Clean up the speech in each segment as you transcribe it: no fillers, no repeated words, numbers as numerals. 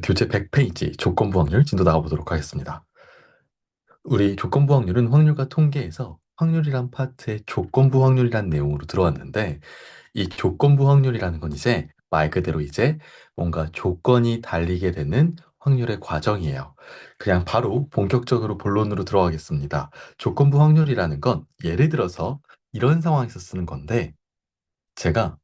교재 100페이지 조건부 확률 진도 나가보도록 하겠습니다. 우리 조건부 확률은 확률과 통계에서 확률이란 파트의 조건부 확률이란 내용으로 들어왔는데, 이 조건부 확률이라는 건 이제 말 그대로 이제 뭔가 조건이 달리게 되는 확률의 과정이에요. 그냥 바로 본격적으로 본론으로 들어가겠습니다. 조건부 확률이라는 건 예를 들어서 이런 상황에서 쓰는 건데, 제가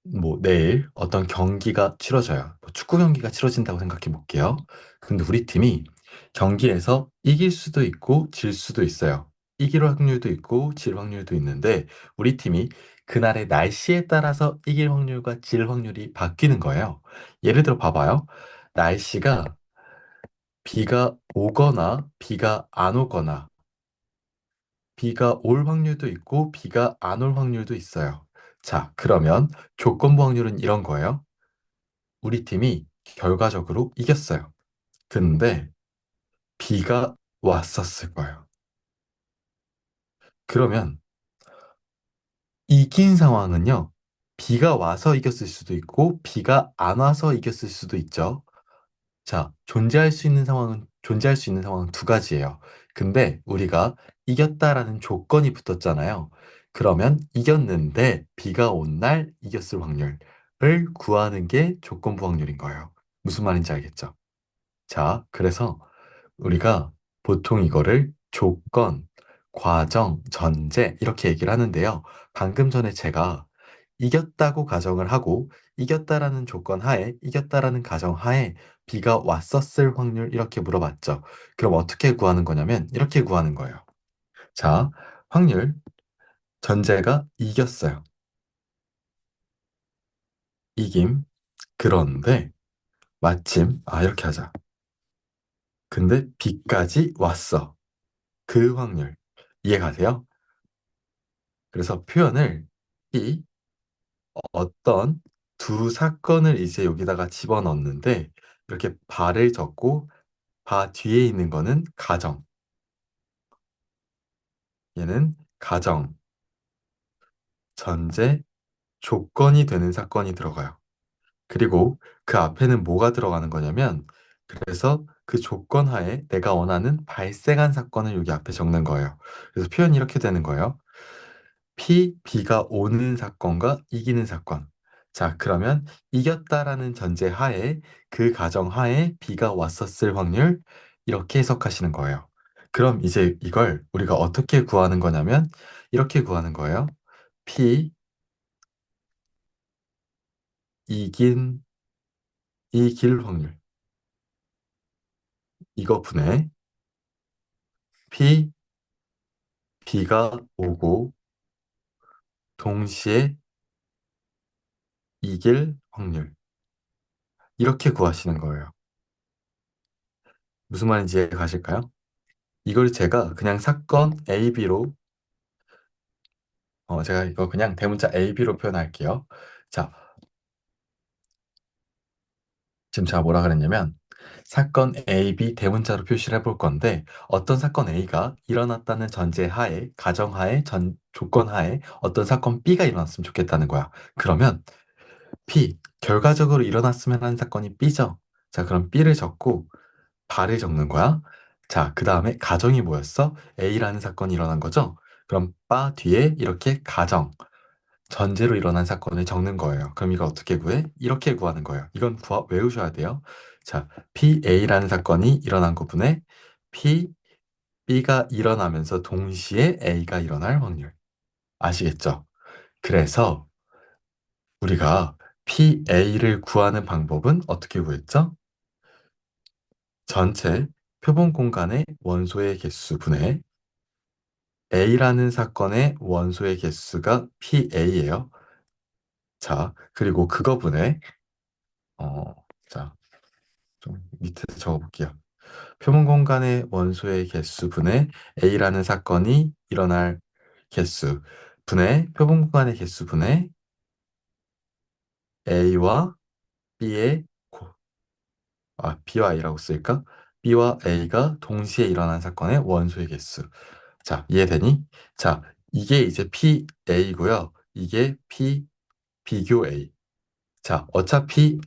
뭐 내일 어떤 경기가 치러져요. 뭐 축구 경기가 치러진다고 생각해 볼게요. 근데 우리 팀이 경기에서 이길 수도 있고 질 수도 있어요. 이길 확률도 있고 질 확률도 있는데, 우리 팀이 그날의 날씨에 따라서 이길 확률과 질 확률이 바뀌는 거예요. 예를 들어 봐봐요. 날씨가 비가 오거나 비가 안 오거나, 비가 올 확률도 있고 비가 안 올 확률도 있어요. 자, 그러면 조건부 확률은 이런 거예요. 우리 팀이 결과적으로 이겼어요. 근데 비가 왔었을 거예요. 그러면 이긴 상황은요, 비가 와서 이겼을 수도 있고 비가 안 와서 이겼을 수도 있죠. 자, 존재할 수 있는 상황은 두 가지예요. 근데 우리가 이겼다라는 조건이 붙었잖아요. 그러면 이겼는데 비가 온 날 이겼을 확률을 구하는 게 조건부 확률인 거예요. 무슨 말인지 알겠죠? 자, 그래서 우리가 보통 이거를 조건, 과정, 전제 이렇게 얘기를 하는데요. 방금 전에 제가 이겼다고 가정을 하고 이겼다라는 조건 하에, 이겼다라는 가정 하에 비가 왔었을 확률 이렇게 물어봤죠. 그럼 어떻게 구하는 거냐면 이렇게 구하는 거예요. 자, 확률 전제가 이겼어요. 이김. 그런데 마침 이렇게 하자. 근데 비까지 왔어. 그 확률. 이해가세요? 그래서 표현을 이 어떤 두 사건을 이제 여기다가 집어넣는데, 이렇게 바를 적고 바 뒤에 있는 거는 가정, 얘는 가정, 전제, 조건이 되는 사건이 들어가요. 그리고 그 앞에는 뭐가 들어가는 거냐면, 그래서 그 조건 하에 내가 원하는 발생한 사건을 여기 앞에 적는 거예요. 그래서 표현이 이렇게 되는 거예요. 비가 오는 사건과 이기는 사건. 자, 그러면 이겼다라는 전제 하에, 그 가정 하에 비가 왔었을 확률, 이렇게 해석하시는 거예요. 그럼 이제 이걸 우리가 어떻게 구하는 거냐면, 이렇게 구하는 거예요. 피, 이긴, 이길 확률. 이거 분해. 피, 비가 오고, 동시에 이길 확률. 이렇게 구하시는 거예요. 무슨 말인지 이해 가실까요? 이걸 제가 그냥 사건 A, B로 제가 이거 그냥 대문자 A, B로 표현할게요. 자, 지금 제가 뭐라 그랬냐면, 사건 A, B 대문자로 표시를 해볼 건데, 어떤 사건 A가 일어났다는 전제 하에, 가정 하에, 조건 하에 어떤 사건 B가 일어났으면 좋겠다는 거야. 그러면 B, 결과적으로 일어났으면 하는 사건이 B죠. 자, 그럼 B를 적고 바를 적는 거야. 자, 그 다음에 가정이 뭐였어? A라는 사건이 일어난 거죠. 그럼 바 뒤에 이렇게 가정, 전제로 일어난 사건을 적는 거예요. 그럼 이거 어떻게 구해? 이렇게 구하는 거예요. 이건 외우셔야 돼요. 자, PA라는 사건이 일어난 것분에 P, B가 일어나면서 동시에 A가 일어날 확률. 아시겠죠? 그래서 우리가 PA를 구하는 방법은 어떻게 구했죠? 전체 표본 공간의 원소의 개수 분의 A라는 사건의 원소의 개수가 PA예요. 자, 그리고 그거 분의 어, 자, 좀 밑에 적어볼게요. 표본 공간의 원소의 개수 분의 A라는 사건이 일어날 개수 분의 표본 공간의 개수 분의 A와 B의 B와 A라고 쓸까? B와 A가 동시에 일어난 사건의 원소의 개수. 자, 이해되니? 자, 이게 이제 PA고요. 이게 P 비교 A. 자, 어차피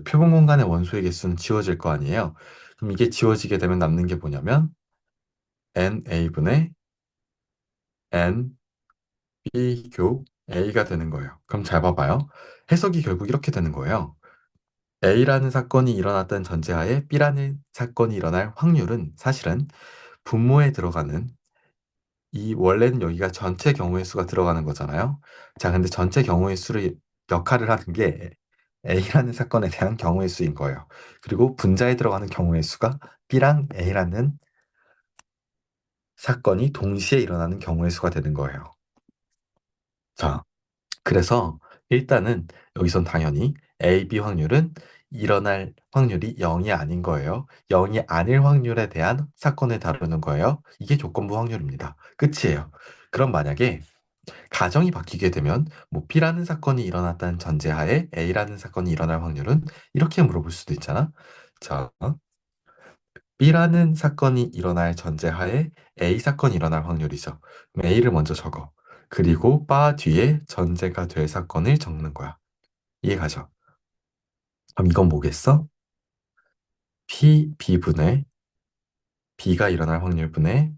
표본 공간의 원소의 개수는 지워질 거 아니에요? 그럼 이게 지워지게 되면 남는 게 뭐냐면 NA분의 NB 교 A가 되는 거예요. 그럼 잘 봐봐요. 해석이 결국 이렇게 되는 거예요. A라는 사건이 일어났다는 전제하에 B라는 사건이 일어날 확률은 사실은 분모에 들어가는 이 원래는 여기가 전체 경우의 수가 들어가는 거잖아요. 자, 근데 전체 경우의 수를 역할을 하는 게 A라는 사건에 대한 경우의 수인 거예요. 그리고 분자에 들어가는 경우의 수가 B랑 A라는 사건이 동시에 일어나는 경우의 수가 되는 거예요. 자, 그래서 일단은 여기선 당연히 A, B 확률은 일어날 확률이 0이 아닌 거예요. 0이 아닐 확률에 대한 사건을 다루는 거예요. 이게 조건부 확률입니다. 끝이에요. 그럼 만약에 가정이 바뀌게 되면 뭐 B라는 사건이 일어났다는 전제하에 A라는 사건이 일어날 확률은 이렇게 물어볼 수도 있잖아. 자, B라는 사건이 일어날 전제하에 A 사건이 일어날 확률이죠. 그럼 A를 먼저 적어. 그리고 바 뒤에 전제가 될 사건을 적는 거야. 이해가죠? 그럼 이건 뭐겠어? B분의 B가 일어날 확률분의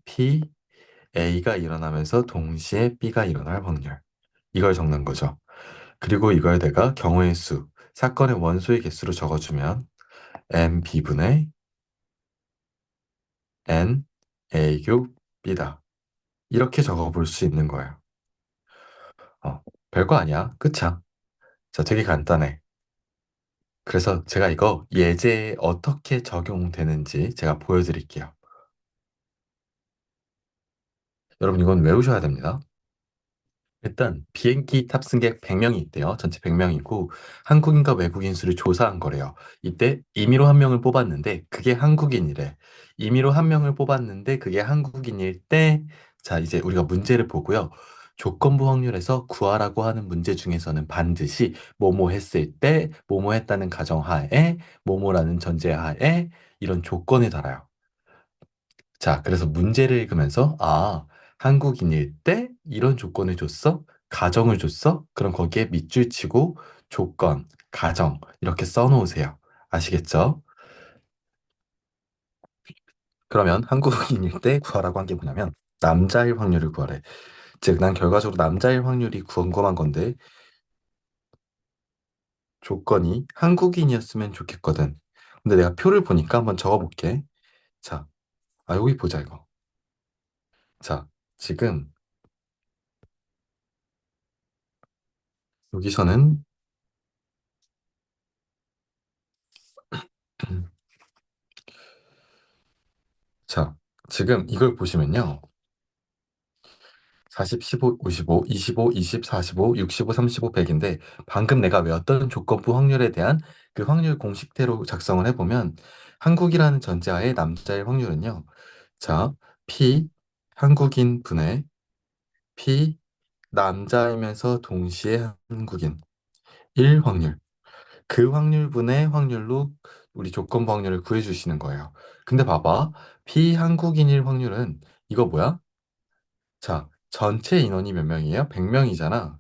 A가 일어나면서 동시에 B가 일어날 확률. 이걸 적는 거죠. 그리고 이걸 내가 경우의 수, 사건의 원소의 개수로 적어주면 MB분의 N A교 B다. 이렇게 적어볼 수 있는 거예요. 별거 아니야. 끝이야. 자, 되게 간단해. 그래서 제가 이거 예제에 어떻게 적용되는지 제가 보여드릴게요. 여러분 이건 외우셔야 됩니다. 일단 비행기 탑승객 100명이 있대요. 전체 100명이고 한국인과 외국인 수를 조사한 거래요. 이때 임의로 한 명을 뽑았는데 그게 한국인이래. 임의로 한 명을 뽑았는데 그게 한국인일 때, 자 이제 우리가 문제를 보고요. 조건부 확률에서 구하라고 하는 문제 중에서는 반드시 뭐뭐 했을 때, 뭐뭐 했다는 가정하에, 뭐뭐라는 전제하에 이런 조건을 달아요. 자, 그래서 문제를 읽으면서, 아, 한국인일 때 이런 조건을 줬어? 가정을 줬어? 그럼 거기에 밑줄 치고 조건, 가정, 이렇게 써놓으세요. 아시겠죠? 그러면 한국인일 때 구하라고 한 게 뭐냐면, 남자일 확률을 구하래. 즉, 난 결과적으로 남자일 확률이 궁금한 건데, 조건이 한국인이었으면 좋겠거든. 근데 내가 표를 보니까 한번 적어볼게. 자, 여기 보자, 이거. 자, 지금 여기서는 자, 지금 이걸 보시면요. 40, 15, 55, 25, 20, 45, 65, 35, 100인데 방금 내가 외웠던 조건부 확률에 대한 그 확률 공식대로 작성을 해보면 한국이라는 전제하에 남자의 확률은요. 자, P 한국인 분의 P 남자이면서 동시에 한국인 1 확률. 그 확률분의 확률로 우리 조건부 확률을 구해주시는 거예요. 근데 봐봐. P 한국인일 확률은 이거 뭐야? 자, 전체 인원이 몇 명이에요? 100명이잖아.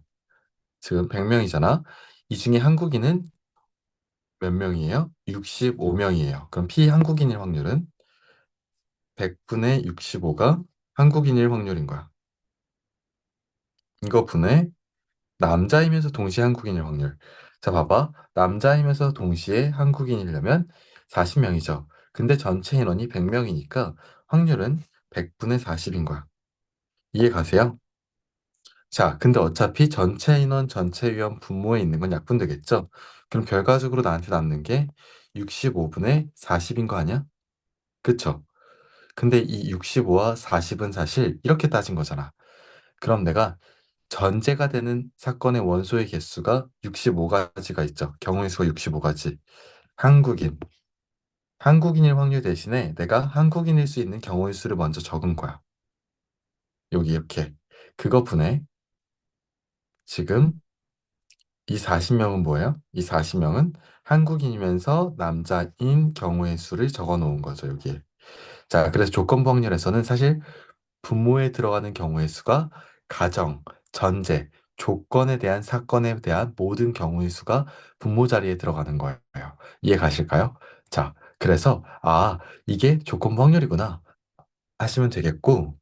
지금 100명이잖아. 이 중에 한국인은 몇 명이에요? 65명이에요. 그럼 피한국인일 확률은 100분의 65가 한국인일 확률인 거야. 이거 분의 남자이면서 동시에 한국인일 확률. 자, 봐봐. 남자이면서 동시에 한국인이려면 40명이죠. 근데 전체 인원이 100명이니까 확률은 100분의 40인 거야. 이해 가세요? 자, 근데 어차피 전체 인원, 전체 위원 분모에 있는 건 약분되겠죠? 그럼 결과적으로 나한테 남는 게 65분의 40인 거 아니야? 그쵸? 근데 이 65와 40은 사실 이렇게 따진 거잖아. 그럼 내가 전제가 되는 사건의 원소의 개수가 65가지가 있죠. 경우의 수가 65가지. 한국인. 한국인일 확률 대신에 내가 한국인일 수 있는 경우의 수를 먼저 적은 거야. 여기 이렇게. 그거 분해. 지금 이 40명은 뭐예요? 이 40명은 한국인이면서 남자인 경우의 수를 적어 놓은 거죠, 여기에. 자, 그래서 조건부 확률에서는 사실 분모에 들어가는 경우의 수가 가정, 전제, 조건에 대한 사건에 대한 모든 경우의 수가 분모 자리에 들어가는 거예요. 이해 가실까요? 자, 그래서, 이게 조건부 확률이구나 하시면 되겠고,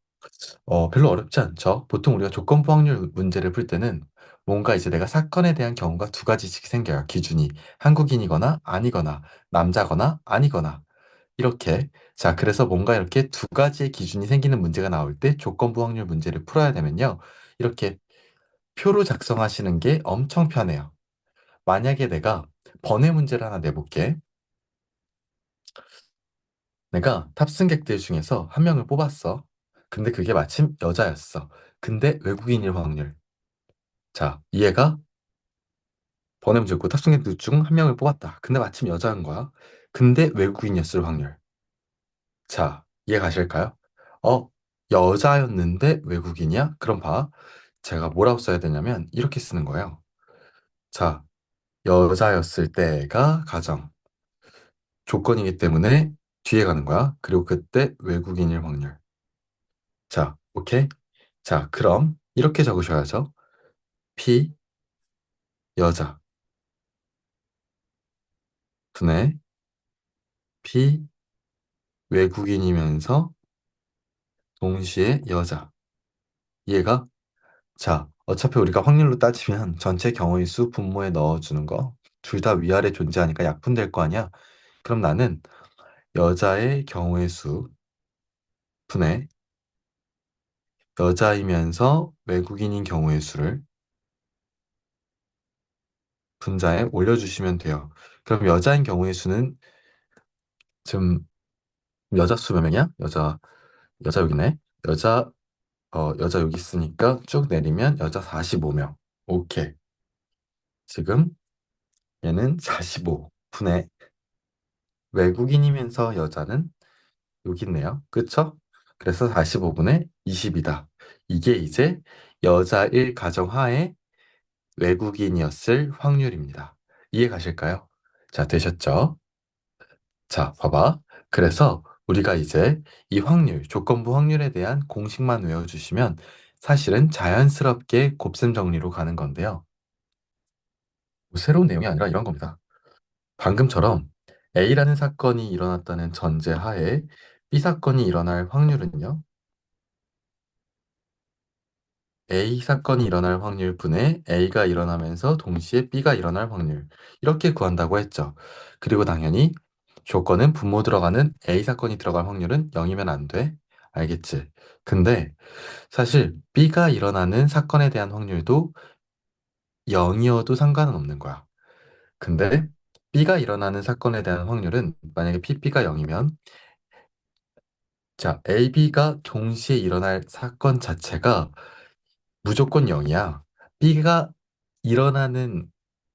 별로 어렵지 않죠? 보통 우리가 조건부 확률 문제를 풀 때는 뭔가 이제 내가 사건에 대한 경우가 두 가지씩 생겨요. 기준이. 한국인이거나 아니거나, 남자거나 아니거나. 이렇게. 자, 그래서 뭔가 이렇게 두 가지의 기준이 생기는 문제가 나올 때 조건부 확률 문제를 풀어야 되면요. 이렇게 표로 작성하시는 게 엄청 편해요. 만약에 내가 번외 문제를 하나 내볼게. 내가 탑승객들 중에서 한 명을 뽑았어. 근데 그게 마침 여자였어. 근데 외국인일 확률. 자, 이해가? 번외 문제고 탑승객들 중 한 명을 뽑았다. 근데 마침 여자인 거야. 근데 외국인이었을 확률. 자, 이해 가실까요? 어, 여자였는데 외국인이야? 그럼 봐. 제가 뭐라고 써야 되냐면 이렇게 쓰는 거예요. 자, 여자였을 때가 가정. 조건이기 때문에 뒤에 가는 거야. 그리고 그때 외국인일 확률. 자, 오케이? 자, 그럼 이렇게 적으셔야죠. P, 여자, 분의 P, 외국인이면서 동시에 여자. 이해가? 자, 어차피 우리가 확률로 따지면 전체 경우의 수 분모에 넣어주는 거 둘 다 위아래 존재하니까 약분될 거 아니야? 그럼 나는 여자의 경우의 수 분의 여자이면서 외국인인 경우의 수를 분자에 올려주시면 돼요. 그럼 여자인 경우의 수는 지금 여자 수 몇 명이야? 여자 여기네. 여자 여기 있으니까 쭉 내리면 여자 45명. 오케이. 지금 얘는 45 분의 외국인이면서 여자는 여기 있네요. 그쵸? 그래서 45분의 20이다. 이게 이제 여자 1 가정하에 외국인이었을 확률입니다. 이해 가실까요? 자, 되셨죠? 자, 봐봐. 그래서 우리가 이제 이 확률, 조건부 확률에 대한 공식만 외워주시면 사실은 자연스럽게 곱셈 정리로 가는 건데요. 뭐 새로운 내용이 아니라 이런 겁니다. 방금처럼 A라는 사건이 일어났다는 전제 하에 B 사건이 일어날 확률은요. A 사건이 일어날 확률분의 A가 일어나면서 동시에 B가 일어날 확률. 이렇게 구한다고 했죠. 그리고 당연히 조건은 분모 들어가는 A 사건이 들어갈 확률은 0이면 안 돼. 알겠지? 근데 사실 B가 일어나는 사건에 대한 확률도 0이어도 상관은 없는 거야. 근데 B가 일어나는 사건에 대한 확률은 만약에 PB가 0이면 자, AB가 동시에 일어날 사건 자체가 무조건 0이야. B가 일어나는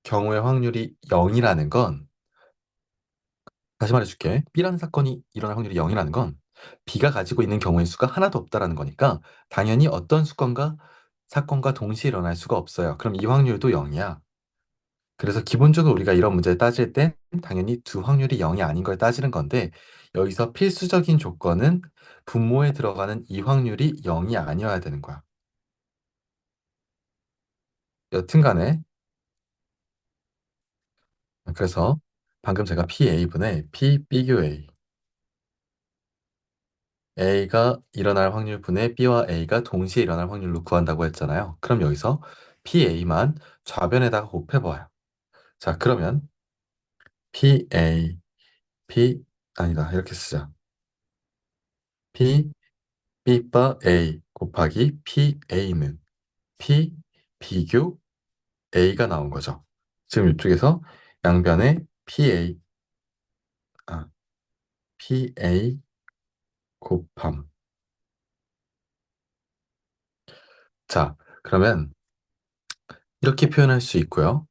경우의 확률이 0이라는 건, 다시 말해줄게. B라는 사건이 일어날 확률이 0이라는 건, B가 가지고 있는 경우의 수가 하나도 없다라는 거니까, 당연히 어떤 사건과 동시에 일어날 수가 없어요. 그럼 이 확률도 0이야. 그래서 기본적으로 우리가 이런 문제를 따질 땐 당연히 두 확률이 0이 아닌 걸 따지는 건데, 여기서 필수적인 조건은 분모에 들어가는 이 확률이 0이 아니어야 되는 거야. 여튼간에 그래서 방금 제가 PA분의 P 비교 A가 일어날 확률분의 B와 A가 동시에 일어날 확률로 구한다고 했잖아요. 그럼 여기서 PA만 좌변에다가 곱해봐요. 자, 그러면 PA, P, 아니다. 이렇게 쓰자. P, B바 A 곱하기 PA는 P 비교 A가 나온 거죠. 지금 이쪽에서 양변에 아, PA 곱함. 자, 그러면 이렇게 표현할 수 있고요.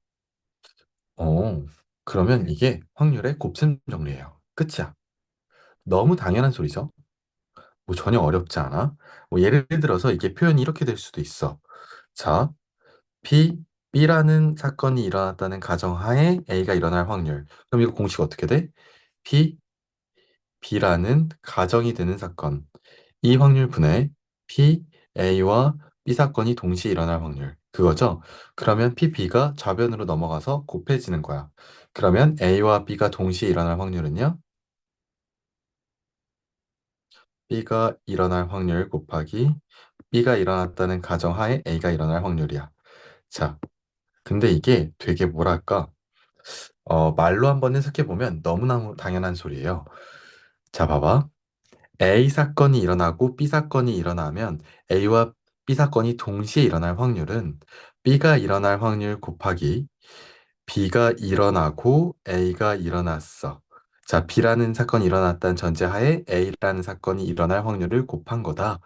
그러면 이게 확률의 곱셈 정리예요. 끝이야. 너무 당연한 소리죠. 뭐 전혀 어렵지 않아. 뭐 예를 들어서 이게 표현이 이렇게 될 수도 있어. 자, B라는 사건이 일어났다는 가정하에 A가 일어날 확률. 그럼 이거 공식 어떻게 돼? P, B라는 가정이 되는 사건. 이 확률 분의 P, A와 B 사건이 동시에 일어날 확률. 그거죠? 그러면 PB가 좌변으로 넘어가서 곱해지는 거야. 그러면 A와 B가 동시에 일어날 확률은요? B가 일어날 확률 곱하기 B가 일어났다는 가정하에 A가 일어날 확률이야. 자, 근데 이게 되게 뭐랄까, 말로 한번 해석해보면 너무나 당연한 소리예요. 자, 봐봐. A 사건이 일어나고 B 사건이 일어나면 A와 B 사건이 동시에 일어날 확률은 B가 일어날 확률 곱하기 B가 일어나고 A가 일어났어. 자, B라는 사건이 일어났다는 전제하에 A라는 사건이 일어날 확률을 곱한 거다.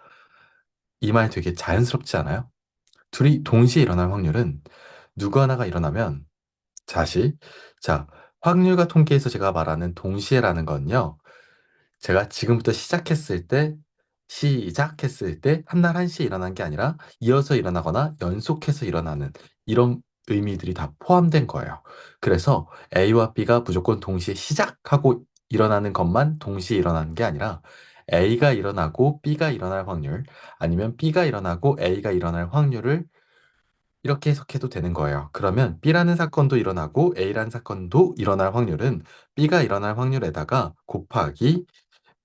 이 말 되게 자연스럽지 않아요? 둘이 동시에 일어날 확률은 누구 하나가 일어나면 다시, 자, 확률과 통계에서 제가 말하는 동시에라는 건요. 제가 지금부터 시작했을 때 한 날 한시에 일어난 게 아니라 이어서 일어나거나 연속해서 일어나는 이런 의미들이 다 포함된 거예요. 그래서 A와 B가 무조건 동시에 시작하고 일어나는 것만 동시에 일어나는 게 아니라 A가 일어나고 B가 일어날 확률, 아니면 B가 일어나고 A가 일어날 확률을 이렇게 해석해도 되는 거예요. 그러면 B라는 사건도 일어나고 A라는 사건도 일어날 확률은 B가 일어날 확률에다가 곱하기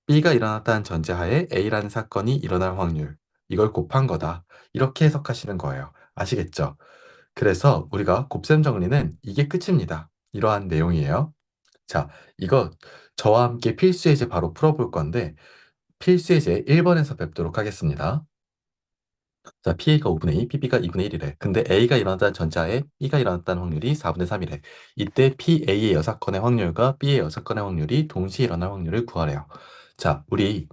B가 일어났다는 전제하에 A라는 사건이 일어날 확률, 이걸 곱한 거다. 이렇게 해석하시는 거예요. 아시겠죠? 그래서 우리가 곱셈 정리는 이게 끝입니다. 이러한 내용이에요. 자, 이거 저와 함께 필수 예제 바로 풀어볼 건데, 필수 예제 1번에서 뵙도록 하겠습니다. 자, PA가 5분의 2, PB가 2분의 1이래. 근데 A가 일어났다는 전자에 B가 일어났다는 확률이 4분의 3이래. 이때 PA의 6건의 확률과 B의 6건의 확률이 동시에 일어날 확률을 구하래요. 자, 우리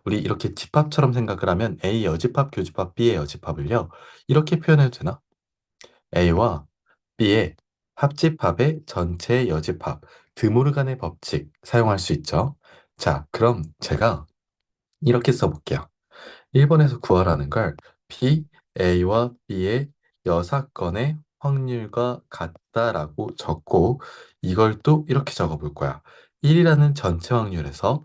이렇게 집합처럼 생각을 하면 A 여집합, 교집합, B의 여집합을요. 이렇게 표현해도 되나? A와 B의 합집합의 전체 여집합, 드모르간의 법칙 사용할 수 있죠. 자, 그럼 제가 이렇게 써볼게요. 1번에서 구하라는 걸 P, A와 B의 여사건의 확률과 같다라고 적고 이걸 또 이렇게 적어볼 거야. 1이라는 전체 확률에서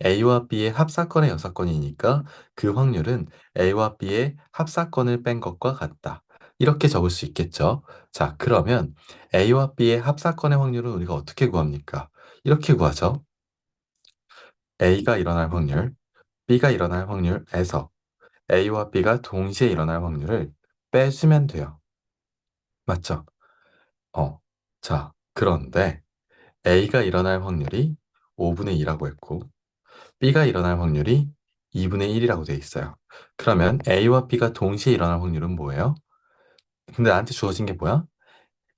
A와 B의 합사건의 여사건이니까 그 확률은 A와 B의 합사건을 뺀 것과 같다. 이렇게 적을 수 있겠죠. 자, 그러면 A와 B의 합사건의 확률은 우리가 어떻게 구합니까? 이렇게 구하죠. A가 일어날 확률, B가 일어날 확률에서 A와 B가 동시에 일어날 확률을 빼주면 돼요. 맞죠? 어. 자, 그런데 A가 일어날 확률이 5분의 2라고 했고, B가 일어날 확률이 2분의 1이라고 돼 있어요. 그러면 A와 B가 동시에 일어날 확률은 뭐예요? 근데 나한테 주어진 게 뭐야?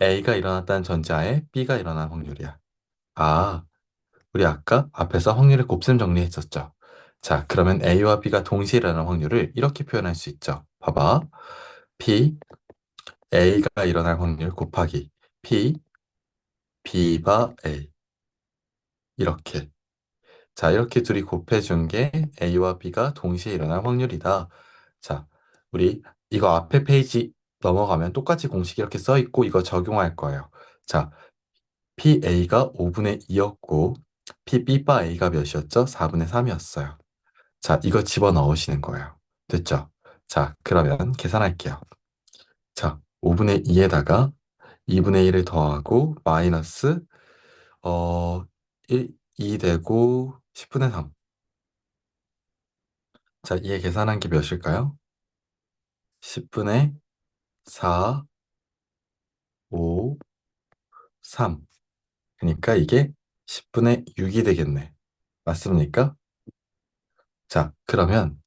A가 일어났다는 전제하에 B가 일어날 확률이야. 아, 우리 아까 앞에서 확률을 곱셈 정리했었죠. 자, 그러면 A와 B가 동시에 일어날 확률을 이렇게 표현할 수 있죠. 봐봐. P, A가 일어날 확률 곱하기 P, B바 A. 이렇게. 자, 이렇게 둘이 곱해준 게 A와 B가 동시에 일어날 확률이다. 자, 우리 이거 앞에 페이지 넘어가면 똑같이 공식 이렇게 써 있고 이거 적용할 거예요. 자, PA가 5분의 2였고 PB 바 A가 몇이었죠? 4분의 3이었어요. 자, 이거 집어넣으시는 거예요. 됐죠? 자, 그러면 계산할게요. 자, 5분의 2에다가 2분의 1을 더하고 마이너스 2 되고 10분의 3. 자, 이에 계산한 게 몇일까요? 10분의 4, 5, 3. 그러니까 이게 10분의 6이 되겠네. 맞습니까? 자, 그러면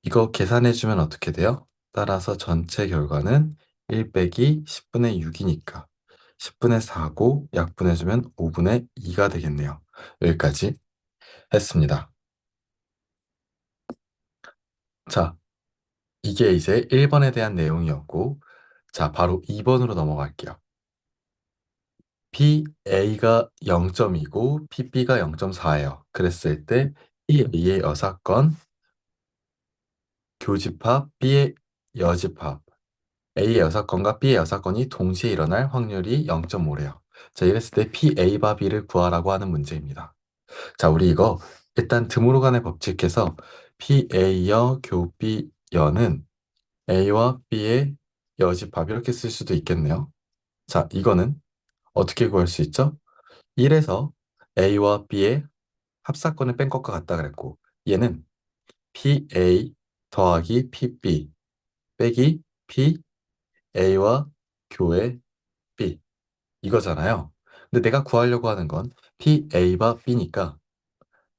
이거 계산해주면 어떻게 돼요? 따라서 전체 결과는 1 빼기 10분의 6이니까 10분의 4고 약분해주면 5분의 2가 되겠네요. 여기까지 했습니다. 자, 이게 이제 1번에 대한 내용이었고, 자, 바로 2번으로 넘어갈게요. PA가 0점이고 PB가 0.4예요. 그랬을 때 A의 여사건, 교집합, B의 여집합, A의 여사건과 B의 여사건이 동시에 일어날 확률이 0.5래요. 자, 이랬을 때 PA바 B를 구하라고 하는 문제입니다. 자, 우리 이거 일단 드모르간의 법칙에서 PA여 교B여는 A와 B의 여집합 이렇게 쓸 수도 있겠네요. 자, 이거는 어떻게 구할 수 있죠? 1에서 A와 B의 합사건을 뺀 것과 같다 그랬고 얘는 PA 더하기 PB 빼기 PA와 교회 B 이거잖아요. 근데 내가 구하려고 하는 건 PA와 B니까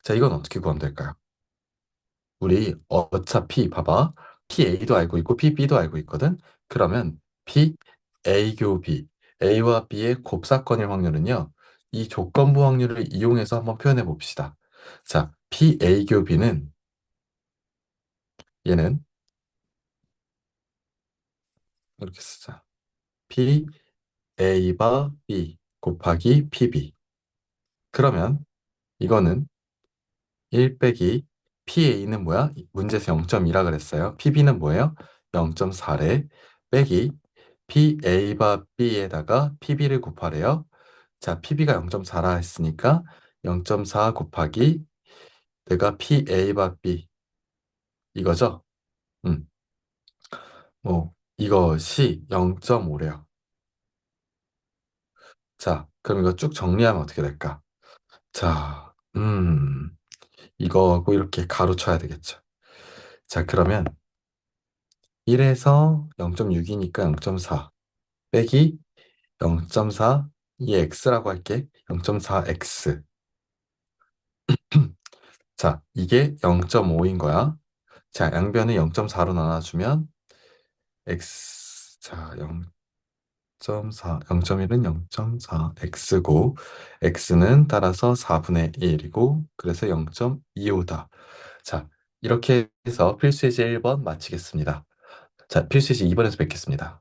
자, 이건 어떻게 구하면 될까요? 우리 어차피 봐봐. PA도 알고 있고 PB도 알고 있거든. 그러면 PA 교 B, A와 B의 곱사건일 확률은요. 이 조건부 확률을 이용해서 한번 표현해 봅시다. 자, PA 교 B는 얘는 이렇게 쓰자. PA바 B 곱하기 PB. 그러면 이거는 1 빼기 PA는 뭐야? 문제에서 0.2라 그랬어요. PB는 뭐예요? 0.4래. 빼기 PA바 B에다가 PB를 곱하래요. 자, PB가 0.4라 했으니까 0.4 곱하기 내가 PA바 B 이거죠? 음, 이것이 0.5래요. 자, 그럼 이거 쭉 정리하면 어떻게 될까? 자, 이거하고 이렇게 가로쳐야 되겠죠. 자, 그러면 1에서 0.6이니까 0.4 빼기 0.4 이 x라고 할게. 0.4x. 자, 이게 0.5인 거야. 자, 양변을 0.4로 나눠주면 자, 0.4, 0.1은 0.4, x고 x는 따라서 4분의 1이고 그래서 0.25다. 자, 이렇게 해서 필수예제 1번 마치겠습니다. 자, 필수예제 2번에서 뵙겠습니다.